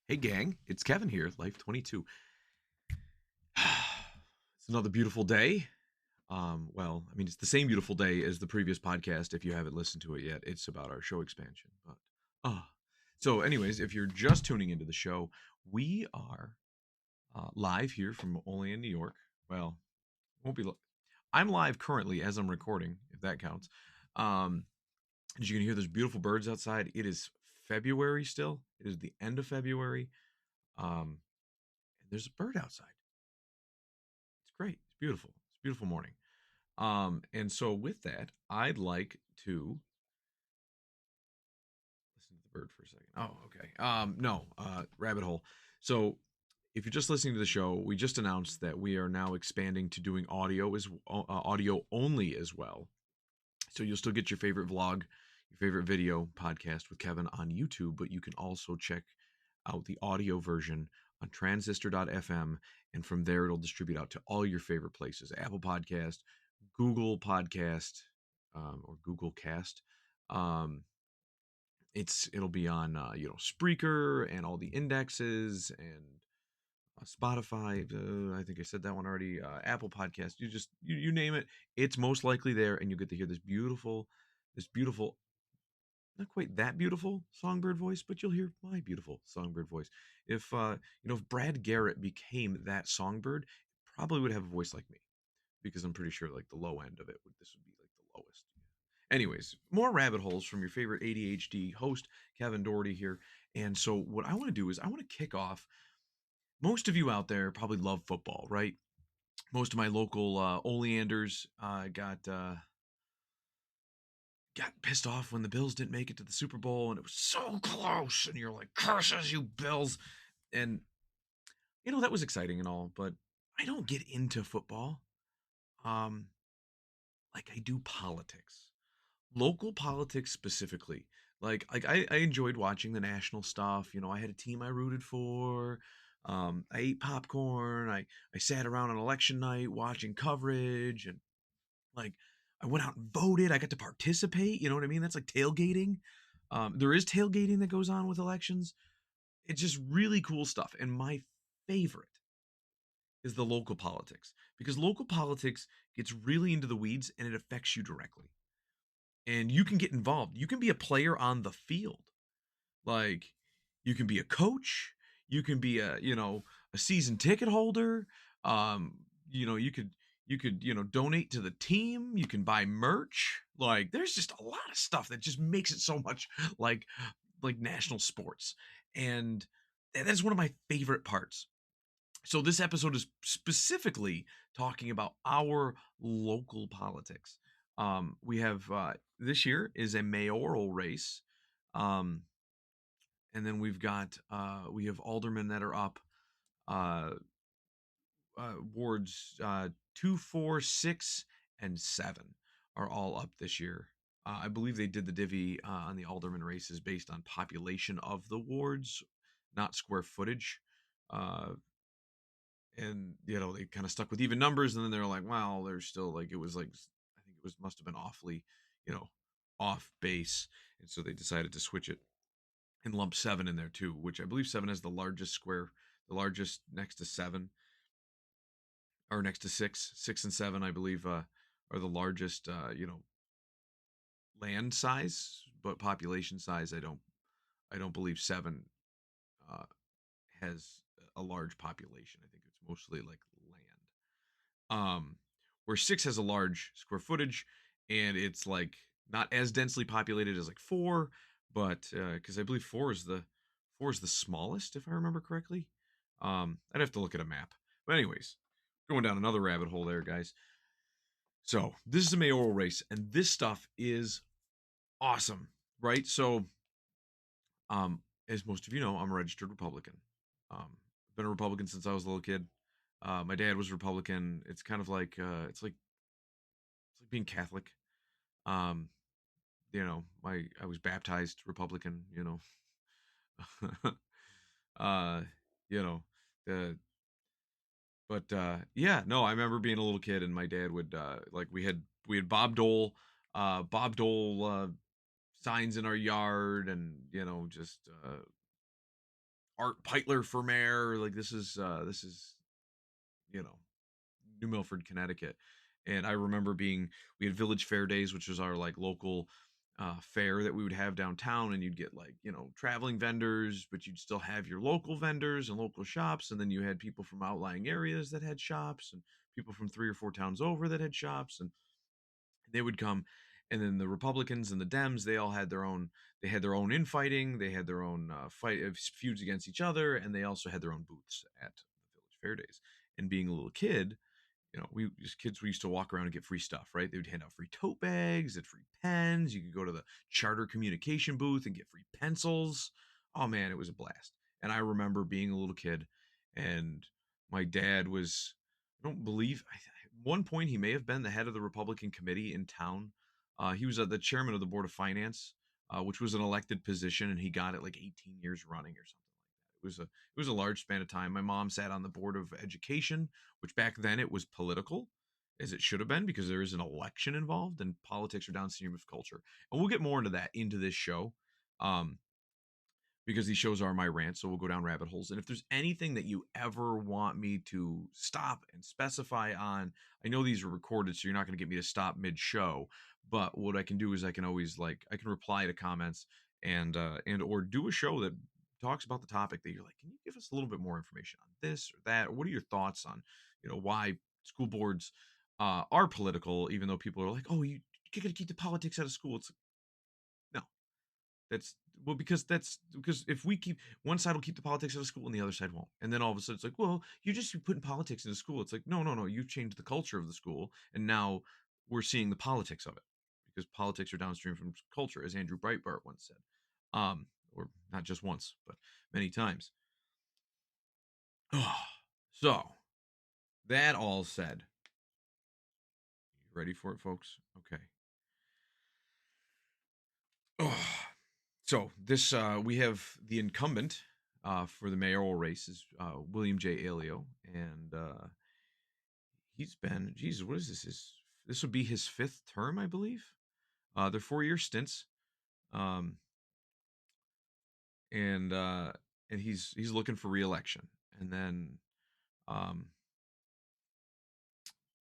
Hey gang, it's Kevin here, Life22. It's another beautiful day. It's the same beautiful day as the previous podcast. If you haven't listened to it yet, it's about our show expansion. But uh anyways, if you're just tuning into the show, we are live here from Olean, New York. Well, won't be. I'm live currently as I'm recording, if that counts. Um, as you can hear, there's beautiful birds outside. It is February still. It is the end of February. And there's a bird outside. It's great. It's beautiful. It's a beautiful morning. And so with that, I'd like to listen to the bird for a second. Oh, okay. No, rabbit hole. So if you're just listening to the show, we just announced that we are now expanding to doing audio only as well. So you'll still get your favorite vlog, your favorite video podcast with Kevin on YouTube, but you can also check out the audio version on transistor.fm, and from there it'll distribute out to all your favorite places: Apple Podcast, Google Podcast, or Google Cast. um, it'll be on Spreaker and all the indexes, and Spotify. I think I said that one already. Apple Podcast. You name it, it's most likely there, and you get to hear this beautiful, not quite that beautiful songbird voice, but you'll hear my beautiful songbird voice. If Brad Garrett became that songbird, probably would have a voice like me, because I'm pretty sure like the low end of it this would be like the lowest. Anyways, more rabbit holes from your favorite ADHD host, Kevin Doherty here. And so what I want to do is I want to kick off. Most of you out there probably love football, right? Most of my local Oleanders got pissed off when the Bills didn't make it to the Super Bowl, and it was so close, and you're like, curses you Bills. And that was exciting and all, but I don't get into football um like I do politics, local politics specifically. I enjoyed watching the national stuff. I had a team I rooted for. I ate popcorn. I sat around on election night watching coverage, and like I went out and voted. I got to participate. You know what I mean? That's like tailgating. There is tailgating that goes on with elections. It's just really cool stuff. And my favorite is the local politics, because local politics gets really into the weeds and it affects you directly. And you can get involved. You can be a player on the field. Like, you can be a coach, you can be a season ticket holder. Um, you could donate to the team, you can buy merch. Like, there's just a lot of stuff that just makes it so much like national sports. And that's one of my favorite parts. So this episode is specifically talking about our local politics. We have this year is a mayoral race. Um, and then we have aldermen that are up. Uh, Wards 2, 4, 6, and 7 are all up this year. I believe they did the divvy on the alderman races based on population of the wards, not square footage. Uh, and they kind of stuck with even numbers, and then they were like, well, there's still like, it was like, I think it was must have been awfully, you know off base, and so they decided to switch it and lump 7 in there too, which I believe 7 has the largest next to 7, or next to 6 and 7, I believe, are the largest, land size, but population size, I don't believe 7 uh, has a large population. I think it's mostly like land. Where 6 has a large square footage, and it's like not as densely populated as like 4, but because I believe 4 is the smallest, if I remember correctly. I'd have to look at a map. But anyways, going down another rabbit hole there, guys. So this is a mayoral race, and this stuff is awesome, right? So, as most of you know, I'm a registered Republican. I've been a Republican since I was a little kid. My dad was Republican. It's kind of like it's like being Catholic. Um, I was baptized Republican. uh, you know, the but yeah, no, I remember being a little kid, and my dad would like we had Bob Dole signs in our yard, and just Art Peitler for mayor. Like this is you know New Milford, Connecticut. And I remember we had Village Fair Days, which was our like local fair that we would have downtown, and you'd get like, traveling vendors, but you'd still have your local vendors and local shops. And then you had people from outlying areas that had shops, and people from 3 or 4 towns over that had shops. And they would come. And then the Republicans and the Dems, they all had their own infighting. They had their own feuds against each other. And they also had their own booths at the Village Fair Days. And being a little kid, we as kids, we used to walk around and get free stuff, right? They would hand out free tote bags and free pens. You could go to the charter communication booth and get free pencils. Oh man, it was a blast. And I remember being a little kid, and my dad was, I don't believe, at one point he may have been the head of the Republican committee in town. He was the chairman of the Board of Finance, which was an elected position, and he got it like 18 years running or something like that. It was a large span of time. My mom sat on the Board of Education, which back then it was political, as it should have been, because there is an election involved, and politics are downstream of culture. And we'll get more into that into this show. Um, because these shows are my rant, so we'll go down rabbit holes. And if there's anything that you ever want me to stop and specify on, I know these are recorded, so you're not going to get me to stop mid-show. But what I can do is I can always I can reply to comments and or do a show that talks about the topic that you're like, can you give us a little bit more information on this or that? Or what are your thoughts on, why school boards are political, even though people are like, oh, you got to keep the politics out of school. It's like, no, that's well, because if we keep one side will keep the politics out of school and the other side won't. And then all of a sudden it's like, well, you just be putting politics into school. It's like, no, no, no, you changed the culture of the school, and now we're seeing the politics of it, because politics are downstream from culture, as Andrew Breitbart once said. Or not just once, but many times. So that all said, you ready for it, folks? Okay. So this we have the incumbent for the mayoral race is William J. Alio, and he's been, Jesus, what is this? This would be his 5th term, I believe. They're 4-year stints, um, and uh, and he's looking for reelection. And then um,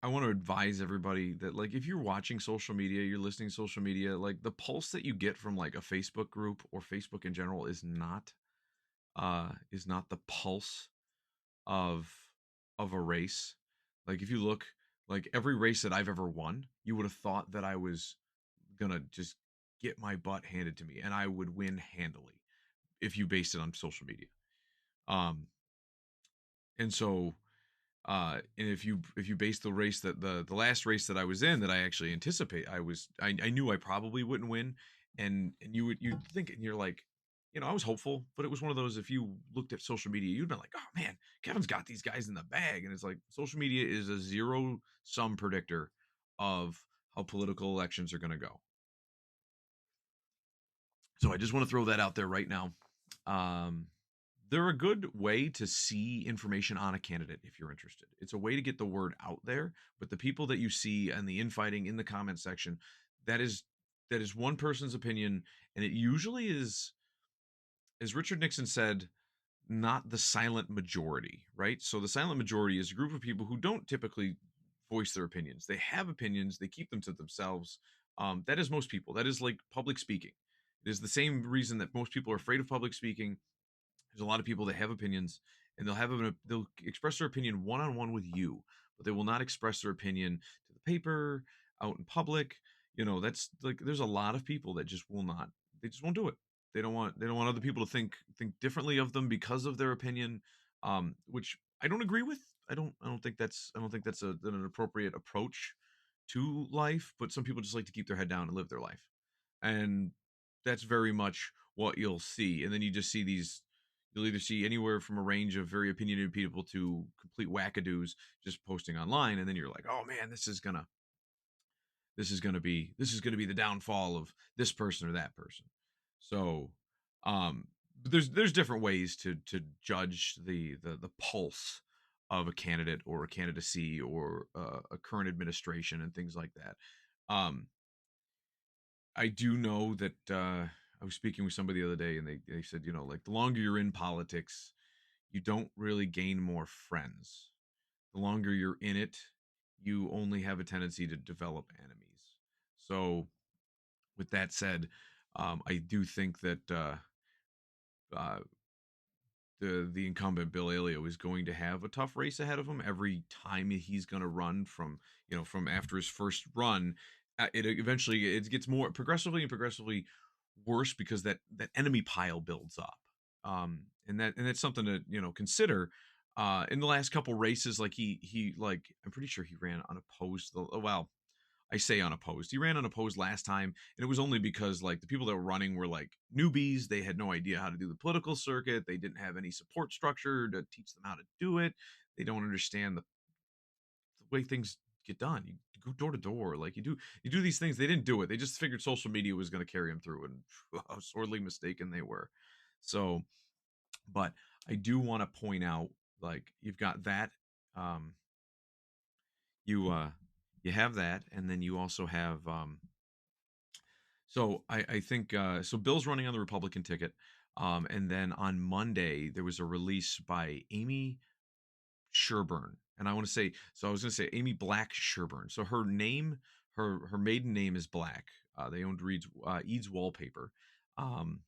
I want to advise everybody that, like, if you're watching social media, you're listening to social media, like the pulse that you get from like a Facebook group or Facebook in general is not the pulse of a race. Like if you look, like every race that I've ever won, you would have thought that I was gonna just get my butt handed to me and I would win handily if you based it on social media. Um and so and if you base the race that the last race that I was in, that I actually anticipate, I knew I probably wouldn't win. And you'd think, and you're like, I was hopeful, but it was one of those, if you looked at social media, you'd been like, oh man, Kevin's got these guys in the bag. And it's like, social media is a zero sum predictor of how political elections are going to go. So I just want to throw that out there right now. um they're a good way to see information on a candidate if you're interested. It's a way to get the word out there. But the people that you see and the infighting in the comment section, that is one person's opinion, and it usually is, as Richard Nixon said, not the silent majority, right? So the silent majority is a group of people who don't typically voice their opinions. They have opinions, they keep them to themselves. That is most people. That is like public speaking. It is the same reason that most people are afraid of public speaking. There's a lot of people that have opinions, and they'll express their opinion one on one with you, but they will not express their opinion to the paper, out in public. That's like, there's a lot of people that just will not. They just won't do it. They don't want other people to think differently of them because of their opinion, which I don't agree with. I don't think that's an appropriate approach to life. But some people just like to keep their head down and live their life, and that's very much what you'll see. And then you'll either see anywhere from a range of very opinionated people to complete wackadoos just posting online, and then you're like, oh man, this is gonna be the downfall of this person or that person. So but there's different ways to judge the pulse of a candidate or a candidacy or a current administration and things like that. um I do know that I was speaking with somebody the other day, and they said, you know, like the longer you're in politics, you don't really gain more friends. The longer you're in it, you only have a tendency to develop enemies. So, with that said, I do think that uh, the incumbent Bill Aleo is going to have a tough race ahead of him every time he's going to run from, you know, from after his first run. It eventually it gets more progressively and progressively worse because that enemy pile builds up. And that's something to, you know, consider. In the last couple races, like he like I'm pretty sure he ran unopposed. Well, I say unopposed. He ran unopposed last time, and it was only because like the people that were running were like newbies. They had no idea how to do the political circuit. They didn't have any support structure to teach them how to do it. They don't understand the way things get done. You go door to door, like you do these things. They didn't do it. They just figured social media was going to carry them through, and how sorely mistaken they were. So, but I do want to point out, like you've got that. Um, you you have that, and then you also have so I think so. Bill's running on the Republican ticket, and then on Monday there was a release by Amy Sherburne, and I want to say so. I was going to say Amy Black Sherburne. So her name, her maiden name is Black. They owned Eads Wallpaper, um,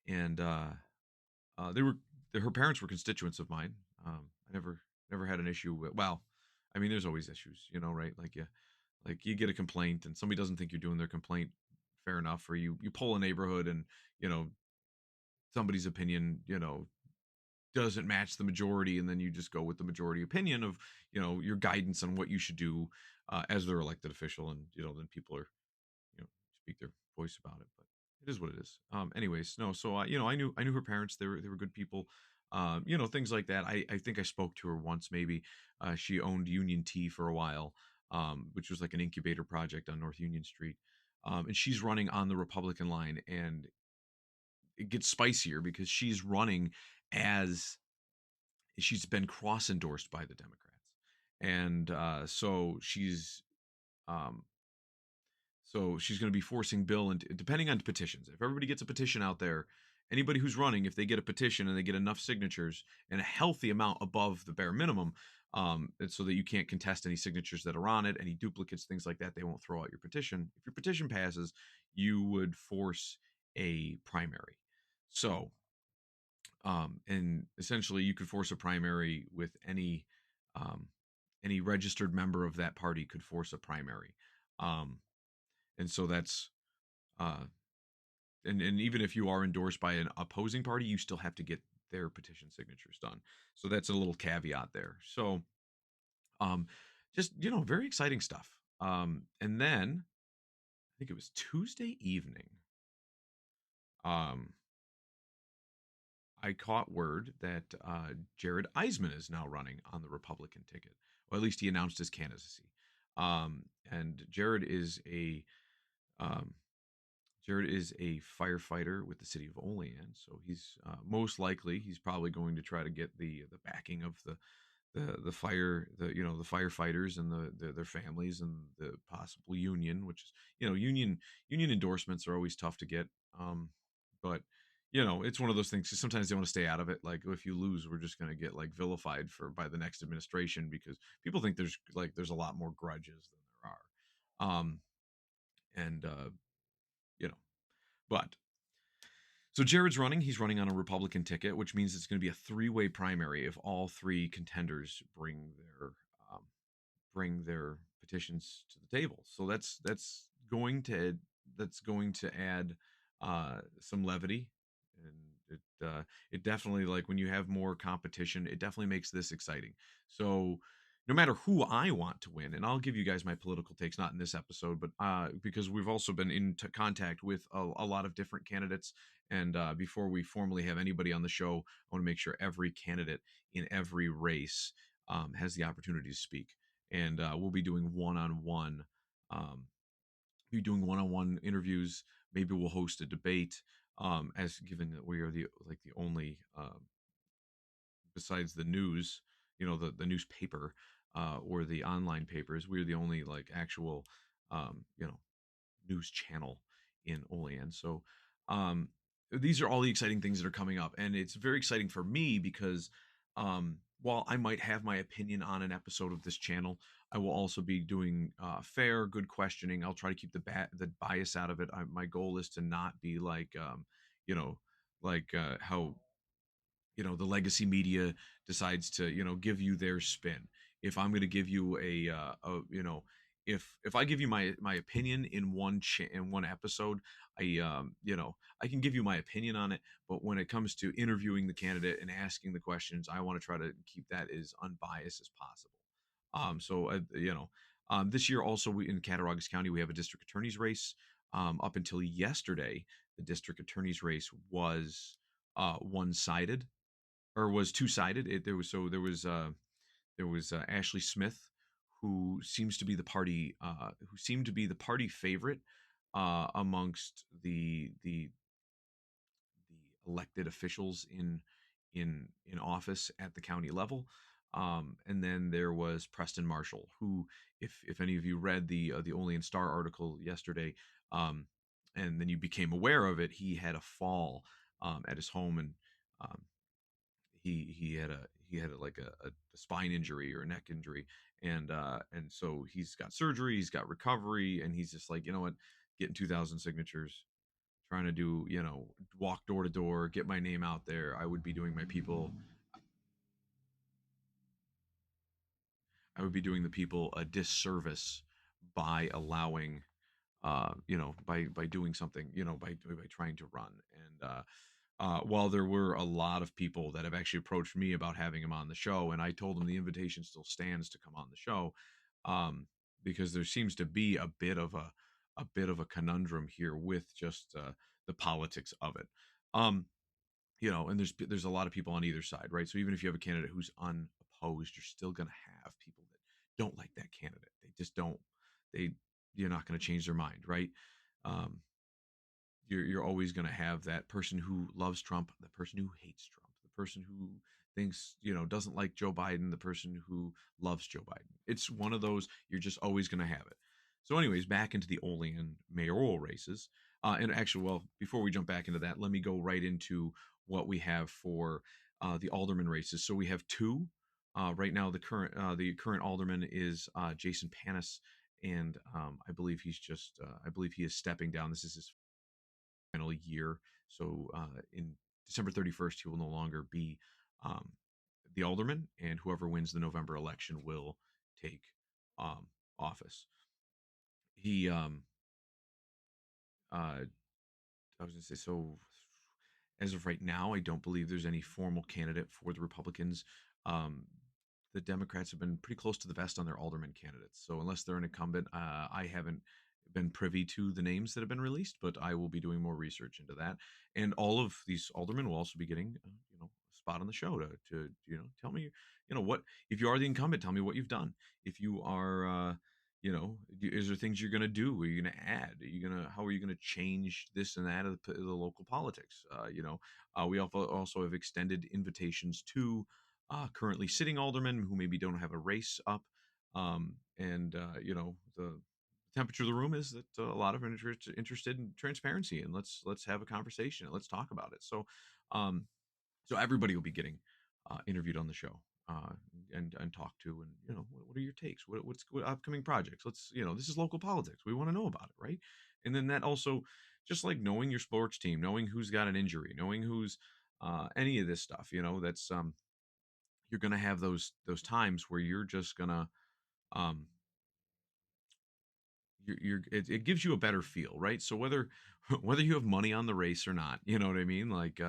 and they were her parents were constituents of mine. I never had an issue with. Well, I mean, there's always issues, you know, right? Like you get a complaint and somebody doesn't think you're doing their complaint fair enough, or you poll a neighborhood and you know somebody's opinion, you know, doesn't match the majority, and then you just go with the majority opinion of you know your guidance on what you should do as their elected official, and you know then people are you know speak their voice about it, but it is what it is. Anyways, no, so you know I knew her parents. They were good people. You know, things like that. I think I spoke to her once, maybe. She owned Union Tea for a while, which was like an incubator project on North Union Street. And she's running on the Republican line, and it gets spicier because she's running as she's been cross endorsed by the Democrats, and um, so she's going to be forcing Bill, and depending on petitions, if everybody gets a petition out there, anybody who's running, if they get a petition and they get enough signatures and a healthy amount above the bare minimum, and so that you can't contest any signatures that are on it, any duplicates, things like that, they won't throw out your petition. If your petition passes, you would force a primary. So, and essentially, you could force a primary with um, any registered member of that party could force a primary. Um, and so that's uh and even if you are endorsed by an opposing party, you still have to get their petition signatures done. So that's a little caveat there. So um just you know very exciting stuff. And then I think it was Tuesday evening, um I caught word that Jared Eisman is now running on the Republican ticket, or at least he announced his candidacy. And um, Jared is a firefighter with the city of Olean, so he's most likely he's probably going to try to get the backing of the fire the you know the firefighters and their families and the possible union, which is you know union endorsements are always tough to get, but you know it's one of those things 'cause sometimes they want to stay out of it. Like if you lose, we're just going to get like vilified for by the next administration because people think there's a lot more grudges than there are, and you know but so Jared's running. He's running on a Republican ticket, which means it's going to be a three-way primary if all three contenders um, bring their petitions to the table. So going to that's going to add some levity, and it definitely like when you have more competition, it definitely makes this exciting. So no matter who I want to win, and I'll give you guys my political takes, not in this episode, but because we've also been in contact with a lot of different candidates, and before we formally have anybody on the show, I want to make sure every candidate in every race has the opportunity to speak, and we'll be doing one-on-one. Um, be doing one-on-one interviews. Maybe we'll host a debate. As given that we are the only besides the news, you know, the newspaper or the online papers, we're the only like actual you know news channel in Olean. So um, these are all the exciting things that are coming up, and it's very exciting for me because while I might have my opinion on an episode of this channel, I will also be doing fair, good questioning. I'll try to keep the bias out of it. My goal is to not be like, you know, how the legacy media decides to give you their spin. If I'm going to give you if I give you my opinion in in one episode, I can give you my opinion on it, but when it comes to interviewing the candidate and asking the questions, I want to try to keep that as unbiased as possible. So this year also in Cattaraugus County we have a district attorney's race. Up until yesterday, the district attorney's race was one-sided, or was two-sided. There was Ashley Smith, who seemed to be the party favorite amongst the elected officials in office at the county level. And then there was Preston Marshall, who, if any of you read the Olean Star article yesterday, um, and then you became aware of it, he had a fall at his home, and um, he had like a spine injury or a neck injury, and so he's got surgery, he's got recovery, and he's just like, you know what, getting 2,000 signatures, trying to do, walk door to door, get my name out there. I would be doing the people a disservice by allowing, by doing something, by trying to run. And while there were a lot of people that have actually approached me about having him on the show, and I told them the invitation still stands to come on the show, um, because there seems to be a bit of a conundrum here with just the politics of it. Um, and there's a lot of people on either side, right? So even if you have a candidate who's unopposed, you're still going to have people that don't like that candidate. They just don't. They You're not going to change their mind, right? Um, you're always going to have that person who loves Trump, the person who hates Trump, the person who thinks, doesn't like Joe Biden, the person who loves Joe Biden. It's one of those. You're just always going to have it. So, anyways, back into the Olean mayoral races. And actually, well, before we jump back into that, let me go right into what we have for the alderman races. So we have two. Right now, the current alderman is Jason Panis, and I believe he is stepping down. This is his final year. So in December 31st, he will no longer be um, the alderman, and whoever wins the November election will take um, office. He, I was going to say, so as of right now, I don't believe there's any formal candidate for the Republicans. Um, the Democrats have been pretty close to the vest on their alderman candidates. So unless they're an incumbent, I haven't been privy to the names that have been released, but I will be doing more research into that. And all of these aldermen will also be getting, a spot on the show to tell me, what, if you are the incumbent, tell me what you've done. If you are, is there things you're going to do? Are you going to add? How are you going to change this and that of the local politics? We also have extended invitations to currently sitting aldermen who maybe don't have a race up. And the temperature of the room is that a lot of them are interested in transparency, and let's have a conversation and let's talk about it. Um, so everybody will be getting interviewed on the show, and talked to, and what are your takes? What upcoming projects? This is local politics. We want to know about it, right? And then that also, just like knowing your sports team, knowing who's got an injury, knowing who's any of this stuff. That's you're gonna have those times where you're just gonna um it gives you a better feel, right? So whether whether you have money on the race or not, you know what I mean, like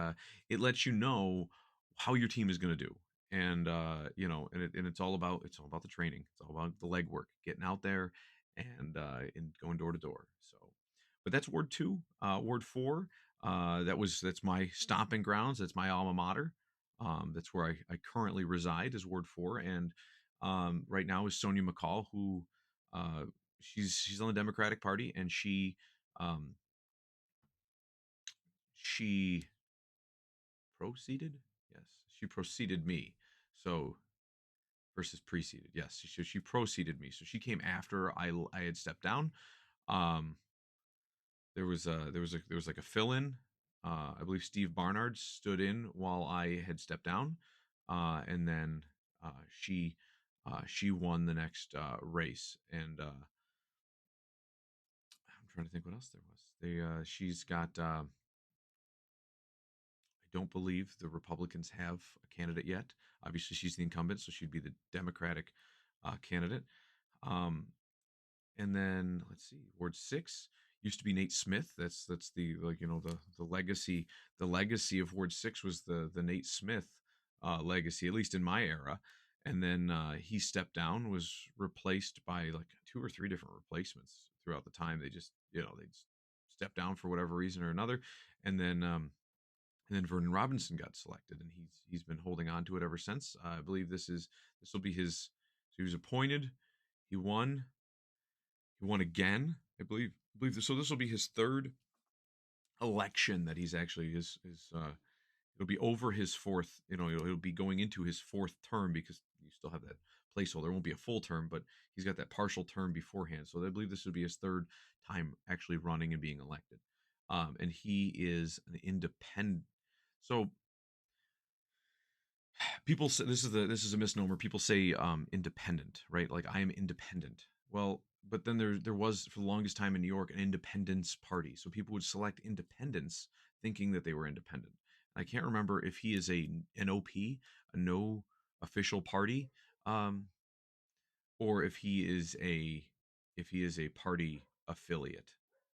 it lets you know how your team is going to do. And and it's all about the training, it's all about the legwork, getting out there and going door to door. So but that's Ward 2. Ward 4, that's my stomping grounds, that's my alma mater. That's where I currently reside, is Ward 4. And right now is Sonia McCall, who uh, she's on the Democratic Party, and um, she proceeded. Yes, she proceeded me. So versus preceded. Yes, she proceeded me. So she came after I had stepped down. Um, there was like a fill in. I believe Steve Barnard stood in while I had stepped down, and then she she won the next race. And I'm trying to think what else there was. She's got. I don't believe the Republicans have a candidate yet. Obviously, she's the incumbent, so she'd be the Democratic candidate. Um, and then let's see, Ward 6 used to be Nate Smith. That's the, like, the legacy of Ward 6 was the Nate Smith legacy, at least in my era. And then he stepped down, was replaced by like two or three different replacements throughout the time. They just, they just stepped down for whatever reason or another. And then um and then Vernon Robinson got selected, and he's been holding on to it ever since. I believe this will be his. So he was appointed, he won, he won again. I believe this. So this will be his third election that he's actually his. It'll be over his fourth. It'll be going into his fourth term, because you still have that placeholder. It won't be a full term, but he's got that partial term beforehand. So I believe this would be his third time actually running and being elected. And he is an independent. So people say this is a misnomer. People say independent, right? Like, I am independent. Well, but then there was, for the longest time in New York, an independence party. So people would select independents thinking that they were independent. I can't remember if he is an OP, a no official party, um, or if he is a party affiliate,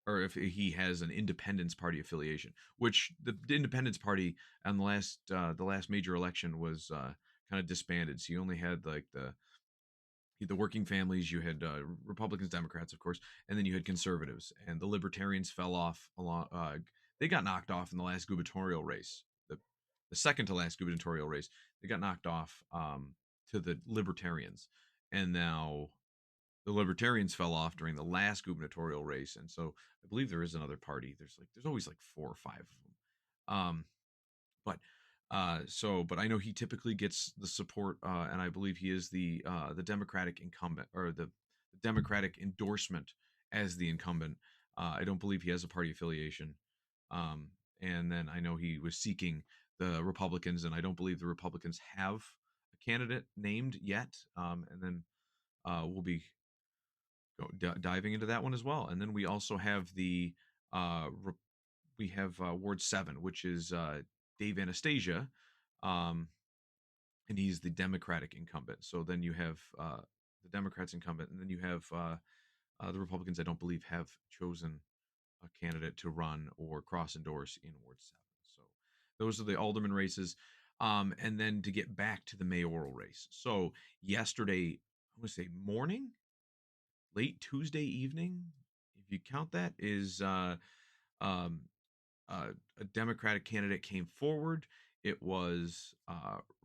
or if he has an independence party affiliation, which the independence party on the last major election was kind of disbanded. So you only had like the working families. You had Republicans, Democrats, of course, and then you had conservatives, and the libertarians fell off along. They got knocked off in the last gubernatorial race, the second to last gubernatorial race. They got knocked off to the libertarians, and now the libertarians fell off during the last gubernatorial race. And so I believe there is another party. There's always like four or five of them. But I know he typically gets the support, and I believe he is the Democratic incumbent, or the Democratic endorsement as the incumbent. I don't believe he has a party affiliation. And then I know he was seeking the Republicans, and I don't believe the Republicans have a candidate named yet. And then we'll be diving into that one as well. And then we also have Ward 7, which is Dave Anastasia, um, and he's the Democratic incumbent. So then you have the Democrats incumbent, and then you have the Republicans. I don't believe have chosen a candidate to run or cross endorse in Ward 7. So those are the alderman races. And then to get back to the mayoral race. So yesterday, I want to say morning, late Tuesday evening, if you count that, is um, a Democratic candidate came forward. It was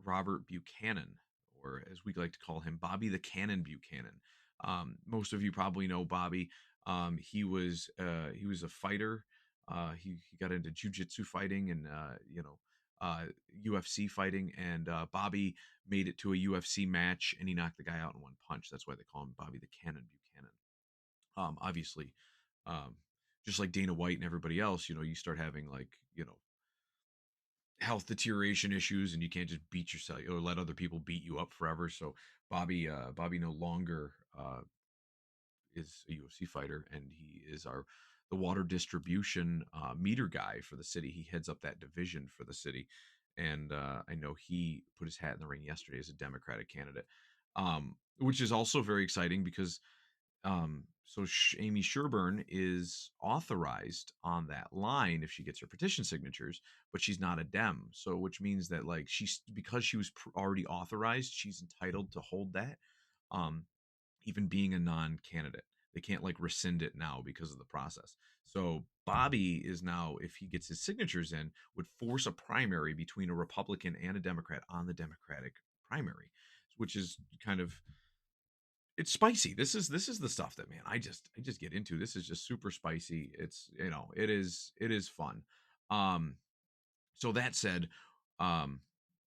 Robert Buchanan, or as we like to call him, Bobby the Cannon Buchanan. Most of you probably know Bobby. He was a fighter. He got into jujitsu fighting and UFC fighting, and Bobby made it to a UFC match, and he knocked the guy out in one punch. That's why they call him Bobby the Cannon Buchanan. Obviously, um, just like Dana White and everybody else, you start having, like, health deterioration issues, and you can't just beat yourself or let other people beat you up forever. So Bobby no longer is a UFC fighter, and he is the water distribution meter guy for the city. He heads up that division for the city, and I know he put his hat in the ring yesterday as a Democratic candidate, which is also very exciting because Amy Sherburne is authorized on that line if she gets her petition signatures, but she's not a Dem. So, which means that, like, because she was already authorized, she's entitled to hold that, um, even being a non-candidate. They can't, like, rescind it now because of the process. So Bobby is now, if he gets his signatures in, would force a primary between a Republican and a Democrat on the Democratic primary, which is kind of, it's spicy. This is the stuff that, man, I just get into. This is just super spicy. It's, it is fun. Um so that said, um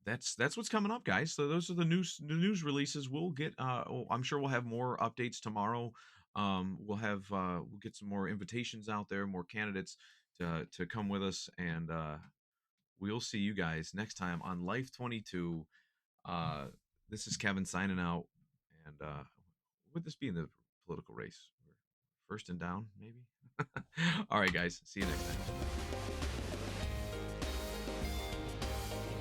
that's what's coming up, guys. So those are the news releases. We'll get I'm sure we'll have more updates tomorrow We'll get some more invitations out there, more candidates to come with us, and we'll see you guys next time on Life 22. Uh, this is Kevin signing out, and would this be in the political race? First and down, maybe. All right, guys. See you next time.